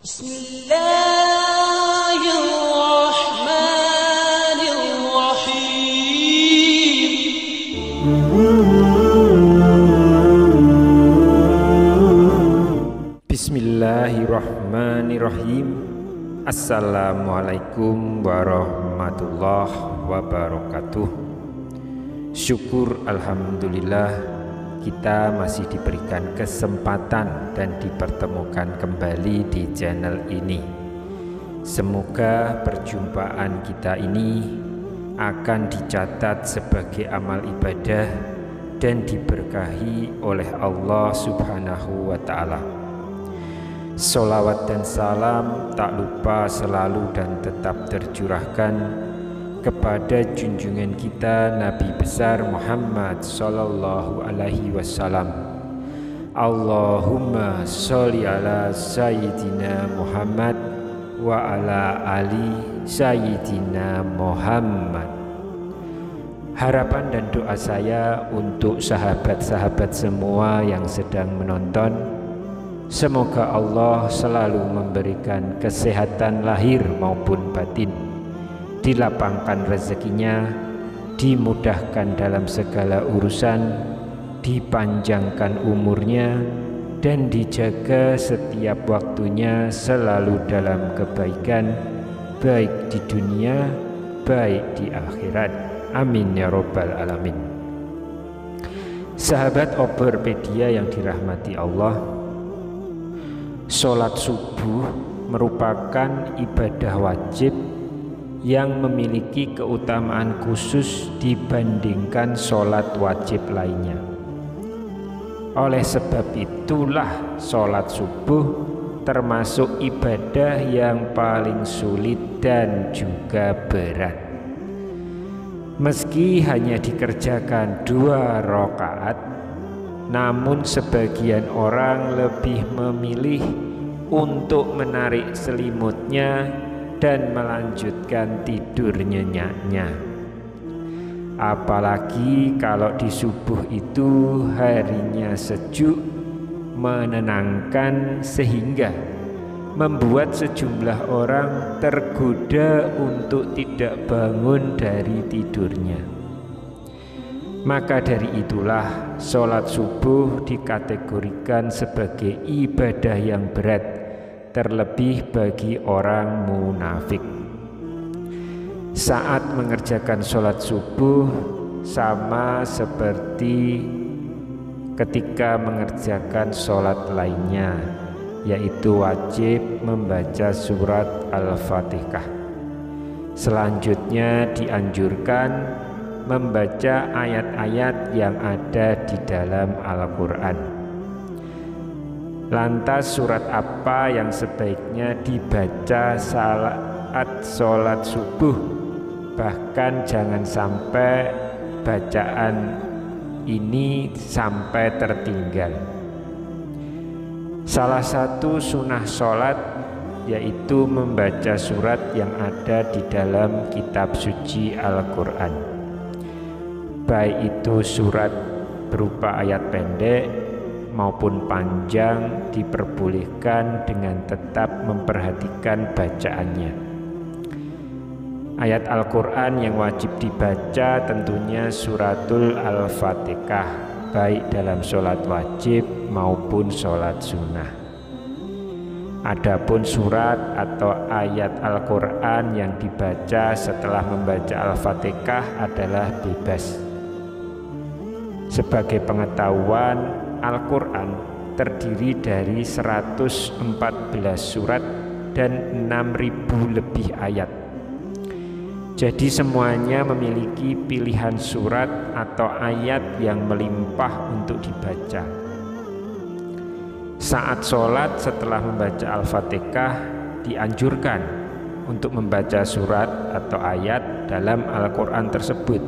Bismillahirrahmanirrahim. Assalamualaikum warahmatullahi wabarakatuh. Syukur alhamdulillah kita masih diberikan kesempatan dan dipertemukan kembali di channel ini. Semoga perjumpaan kita ini akan dicatat sebagai amal ibadah dan diberkahi oleh Allah Subhanahu wa ta'ala. Sholawat dan salam tak lupa selalu dan tetap tercurahkan kepada junjungan kita Nabi besar Muhammad sallallahu alaihi wasallam. Allahumma sholli ala sayyidina Muhammad wa ala ali sayyidina Muhammad. Harapan dan doa saya untuk sahabat-sahabat semua yang sedang menonton, semoga Allah selalu memberikan kesehatan lahir maupun batin, dilapangkan rezekinya, dimudahkan dalam segala urusan, dipanjangkan umurnya, dan dijaga setiap waktunya selalu dalam kebaikan, baik di dunia, baik di akhirat. Amin ya robbal alamin. Sahabat Overpedia yang dirahmati Allah, sholat subuh merupakan ibadah wajib yang memiliki keutamaan khusus dibandingkan sholat wajib lainnya. Oleh sebab itulah sholat subuh termasuk ibadah yang paling sulit dan juga berat. Meski hanya dikerjakan 2 rakaat, namun sebagian orang lebih memilih untuk menarik selimutnya dan melanjutkan tidur nyenyaknya. Apalagi kalau di subuh itu harinya sejuk, menenangkan, sehingga membuat sejumlah orang tergoda untuk tidak bangun dari tidurnya. Maka dari itulah sholat subuh dikategorikan sebagai ibadah yang berat, terlebih bagi orang munafik. Saat mengerjakan sholat subuh sama seperti ketika mengerjakan sholat lainnya, yaitu wajib membaca surat Al-Fatihah. Selanjutnya dianjurkan membaca ayat-ayat yang ada di dalam Al-Quran. Lantas surat apa yang sebaiknya dibaca saat sholat subuh? Bahkan jangan sampai bacaan ini sampai tertinggal. Salah satu sunnah sholat yaitu membaca surat yang ada di dalam kitab suci Al-Quran, baik itu surat berupa ayat pendek maupun panjang, diperbolehkan dengan tetap memperhatikan bacaannya. Ayat Al-Quran yang wajib dibaca tentunya suratul Al-Fatihah, baik dalam sholat wajib maupun sholat sunnah. Adapun surat atau ayat Al-Quran yang dibaca setelah membaca Al-Fatihah adalah bebas. Sebagai pengetahuan, Al-Quran terdiri dari 114 surat dan 6.000 lebih ayat. Jadi semuanya memiliki pilihan surat atau ayat yang melimpah untuk dibaca. Saat sholat setelah membaca Al-Fatihah dianjurkan untuk membaca surat atau ayat dalam Al-Quran tersebut.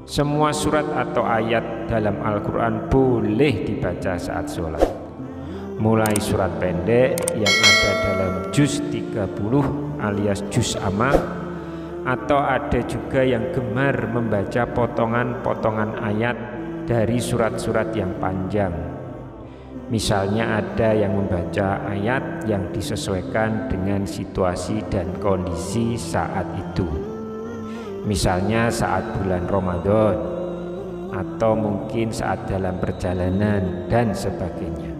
Semua surat atau ayat dalam Al-Quran boleh dibaca saat sholat, mulai surat pendek yang ada dalam juz 30 alias juz amma, atau ada juga yang gemar membaca potongan-potongan ayat dari surat-surat yang panjang. Misalnya ada yang membaca ayat yang disesuaikan dengan situasi dan kondisi saat itu. Misalnya saat bulan Ramadan, atau mungkin saat dalam perjalanan dan sebagainya.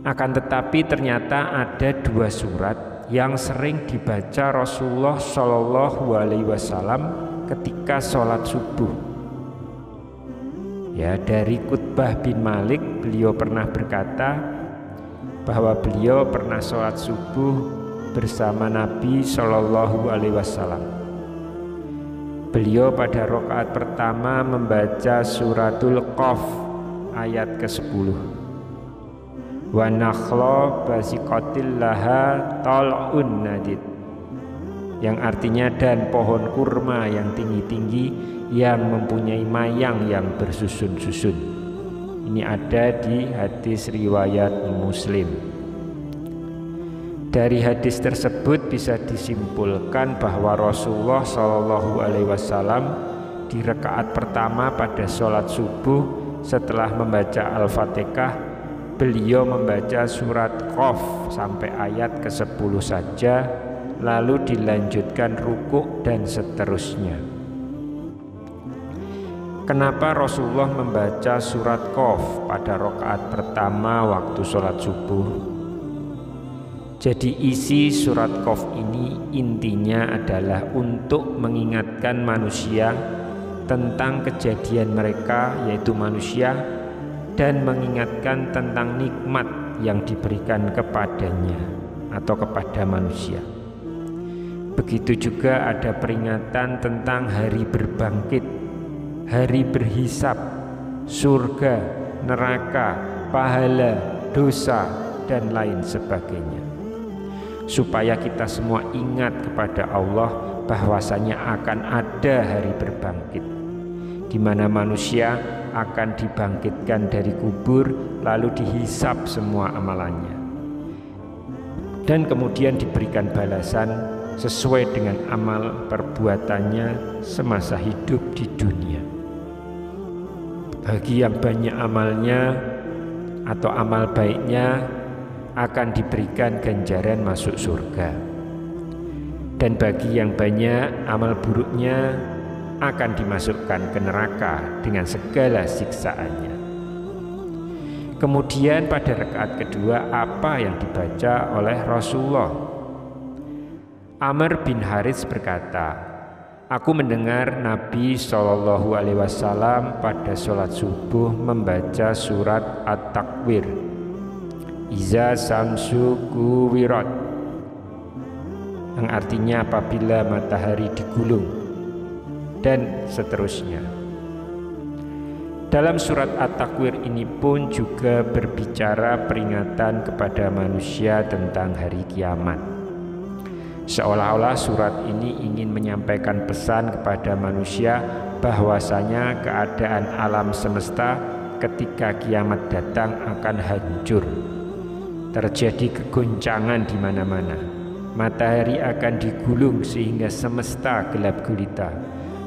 Akan tetapi ternyata ada dua surat yang sering dibaca Rasulullah Shallallahu Alaihi Wasallam ketika sholat subuh. Ya, dari Qutbah bin Malik, beliau pernah berkata bahwa beliau pernah sholat subuh bersama Nabi Shallallahu Alaihi Wasallam. Beliau pada rakaat pertama membaca suratul Qaf ayat ke-10. Wa nakhla basiqatil laha tal'un nadid, yang artinya dan pohon kurma yang tinggi-tinggi yang mempunyai mayang yang bersusun-susun. Ini ada di hadis riwayat Muslim. Dari hadis tersebut bisa disimpulkan bahwa Rasulullah Shallallahu Alaihi Wasallam di rakaat pertama pada sholat subuh setelah membaca Al-Fatihah, beliau membaca surat Qaf sampai ayat ke-10 saja, lalu dilanjutkan rukuk dan seterusnya. Kenapa Rasulullah membaca surat Qaf pada rakaat pertama waktu sholat subuh? Jadi isi surat Qaf ini intinya adalah untuk mengingatkan manusia tentang kejadian mereka, yaitu manusia, dan mengingatkan tentang nikmat yang diberikan kepadanya atau kepada manusia. Begitu juga ada peringatan tentang hari berbangkit, hari berhisab, surga, neraka, pahala, dosa, dan lain sebagainya. Supaya kita semua ingat kepada Allah bahwasanya akan ada hari berbangkit, di mana manusia akan dibangkitkan dari kubur, lalu dihisab semua amalannya, dan kemudian diberikan balasan sesuai dengan amal perbuatannya semasa hidup di dunia. Bagi yang banyak amalnya atau amal baiknya akan diberikan ganjaran masuk surga, dan bagi yang banyak amal buruknya akan dimasukkan ke neraka dengan segala siksaannya. Kemudian pada rakaat kedua apa yang dibaca oleh Rasulullah? Amr bin Harits berkata, aku mendengar Nabi Shallallahu Alaihi Wasallam pada sholat subuh membaca surat At-Takwir, Iza samsu kuwirat, yang artinya apabila matahari digulung, dan seterusnya. Dalam surat At-Takwir ini pun juga berbicara peringatan kepada manusia tentang hari kiamat. Seolah-olah surat ini ingin menyampaikan pesan kepada manusia bahwasanya keadaan alam semesta ketika kiamat datang akan hancur. Terjadi kegoncangan di mana-mana. Matahari akan digulung sehingga semesta gelap gulita.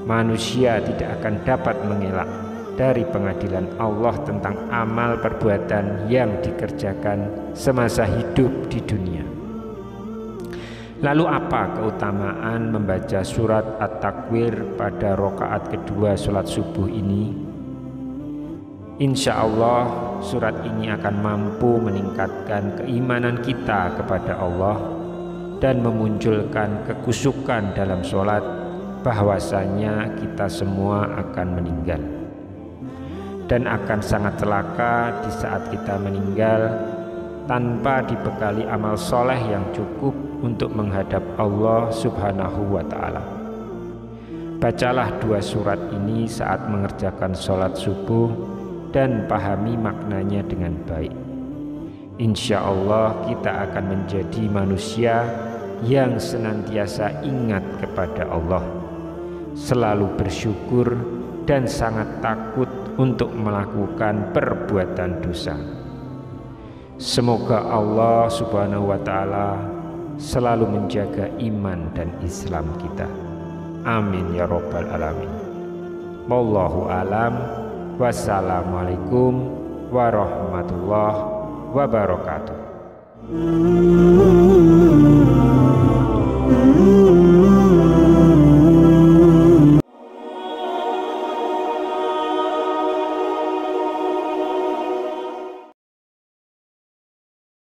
Manusia tidak akan dapat mengelak dari pengadilan Allah tentang amal perbuatan yang dikerjakan semasa hidup di dunia. Lalu apa keutamaan membaca surat At-Takwir pada rakaat kedua sholat subuh ini? Insya Allah surat ini akan mampu meningkatkan keimanan kita kepada Allah dan memunculkan kekusyukan dalam sholat, bahwasanya kita semua akan meninggal dan akan sangat celaka di saat kita meninggal tanpa dibekali amal soleh yang cukup untuk menghadap Allah Subhanahu wa Ta'ala. Bacalah dua surat ini saat mengerjakan sholat subuh dan pahami maknanya dengan baik. Insya Allah kita akan menjadi manusia yang senantiasa ingat kepada Allah, selalu bersyukur dan sangat takut untuk melakukan perbuatan dosa. Semoga Allah Subhanahu wa Ta'ala selalu menjaga iman dan Islam kita. Amin ya Rabbal Alamin. Wallahu alam. Wassalamualaikum warahmatullahi wabarakatuh.